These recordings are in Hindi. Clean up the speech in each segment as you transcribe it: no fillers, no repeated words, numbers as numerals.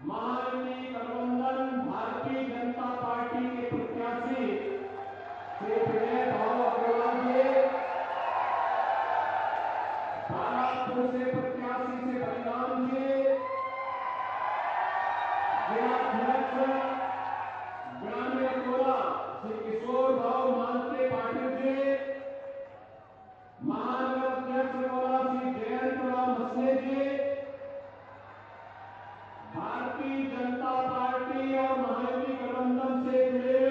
महामहिम गठबंधन भारतीय जनता पार्टी के प्रत्याशी श्री विजय भाव अग्रवाल जी, भागलपुर से प्रत्याशी से बलिराम जी, जिलाध्यक्ष ग्रामीण अकोला श्री किशोर भाव मानते पाटिल जी, महानगर अध्यक्ष अकोला श्री जयंत राम मसले जी, भारतीय जनता पार्टी और महायुति गठबंधन से जुड़े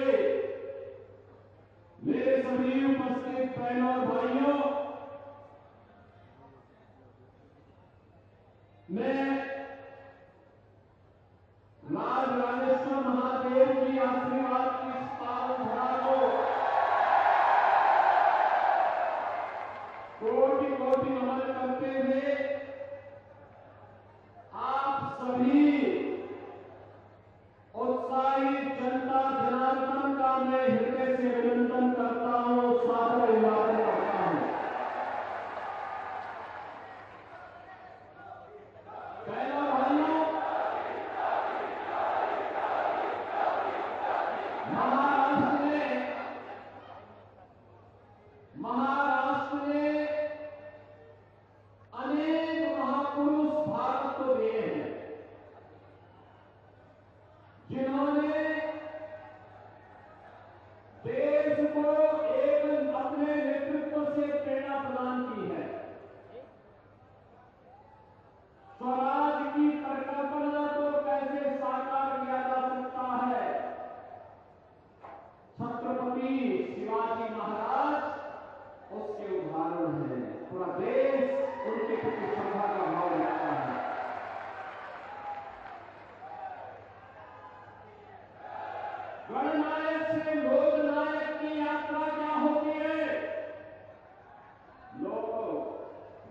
मेरे सभी उपस्थित बहनों और भाइयों, मैं राज राजेश्वर महादेव की आशीर्वाद की इस पावन धरा को कोटि कोटि नमन करते हुए आप सभी उत्साही जनता जनार्दन का मैं हृदय से अभिनंदन करता हूं, सादर अभिवादन करता हूं। बहनों भाइयों, महाराष्ट्र ने अनेक महापुरुष भारत को दिए हैं, जिन्होंने देश को एक अपने नेतृत्व से प्रेरणा प्रदान की है। स्वराज की परिकल्पना को कैसे साकार किया जा सकता है, छत्रपति शिवाजी महाराज उसके उदाहरण हैं। पूरा देश उनके प्रति श्रद्धा का भाव रखता है। गणनायक से लोकनायक की यात्रा क्या होती है? लोग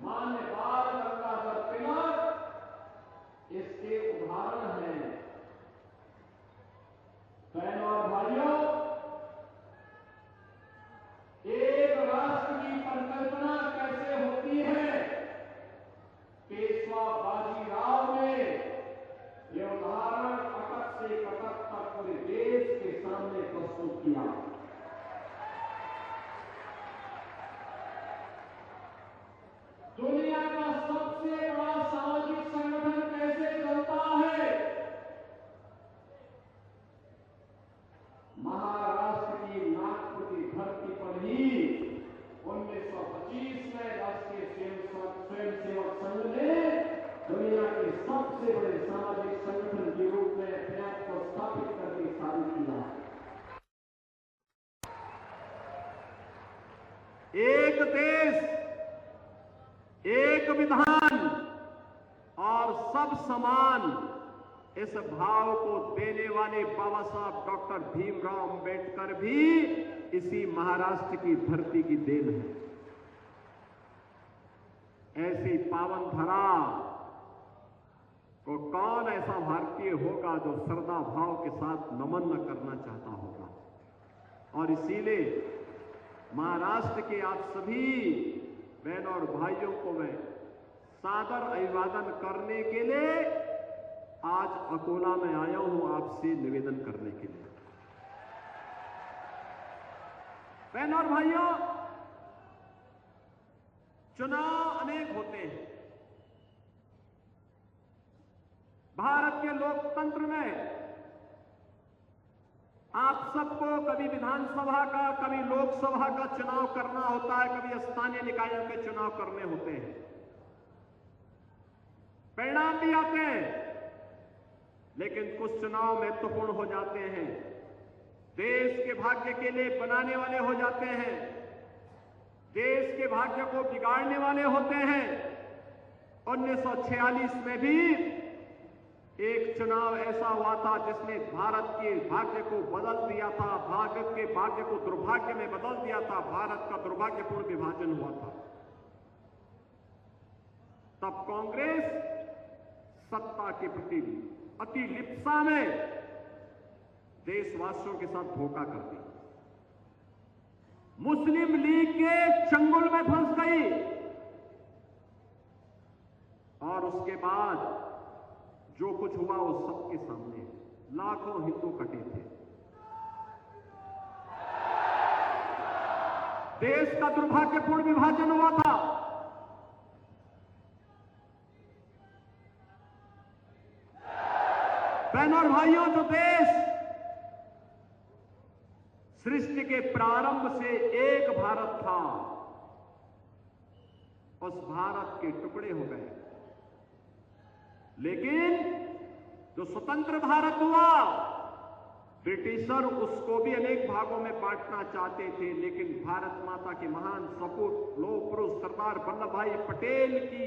मान्य बाल गंगाधर तिलक इसके उदाहरण हैं। बहनों और भाइयों, एक राष्ट्र की परिकल्पना कैसे होती है, पेशवा बाजीराव ने यह उदाहरण कटक से कटक तक पूरे देश के सामने प्रस्तुत किया। दुनिया का सबसे बड़ा सामाजिक संगठन कैसे चलता है? महाराष्ट्र की नागपुर की धरती पर ही 1925 में राष्ट्रीय स्वयंसेवक संघ ने दुनिया के सबसे बड़े सामाजिक संगठन के रूप में अपने आप को स्थापित करके साबित किया। एक देश, एक विधान और सब समान, इस भाव को देने वाले बाबा साहब डॉक्टर भीमराव अंबेडकर भी इसी महाराष्ट्र की धरती की देन है। ऐसी पावन धरा को कौन ऐसा भारतीय होगा जो श्रद्धा भाव के साथ नमन न करना चाहता होगा। और इसीलिए महाराष्ट्र के आप सभी बहनों और भाइयों को मैं सादर अभिवादन करने के लिए आज अकोला में आया हूं, आपसे निवेदन करने के लिए। बहनों और भाइयों, चुनाव अनेक होते हैं। भारत के लोकतंत्र में आप सबको कभी विधानसभा का, कभी लोकसभा का चुनाव करना होता है, कभी स्थानीय निकायों के चुनाव करने होते हैं। परिणाम भी आते हैं, लेकिन कुछ चुनाव महत्वपूर्ण हो जाते हैं, देश के भाग्य के लिए बनाने वाले हो जाते हैं, देश के भाग्य को बिगाड़ने वाले होते हैं। 1946 में भी एक चुनाव ऐसा हुआ था जिसने भारत के भाग्य को बदल दिया था, भारत के भाग्य को दुर्भाग्य में बदल दिया था, भारत का दुर्भाग्यपूर्ण विभाजन हुआ था। तब कांग्रेस सत्ता के प्रति अति लिप्सा में देशवासियों के साथ धोखा कर दी, मुस्लिम लीग के चंगुल में फंस गई और उसके बाद जो कुछ हुआ वो सबके सामने, लाखों हिंदू कटे थे। देश का दुर्भाग्यपूर्ण विभाजन हुआ था। बहनों और भाइयों, जो देश सृष्टि के प्रारंभ से एक भारत था, उस भारत के टुकड़े हो गए। लेकिन जो स्वतंत्र भारत हुआ, ब्रिटिशर उसको भी अनेक भागों में बांटना चाहते थे, लेकिन भारत माता के महान सपूत लोह पुरुष सरदार वल्लभ भाई पटेल की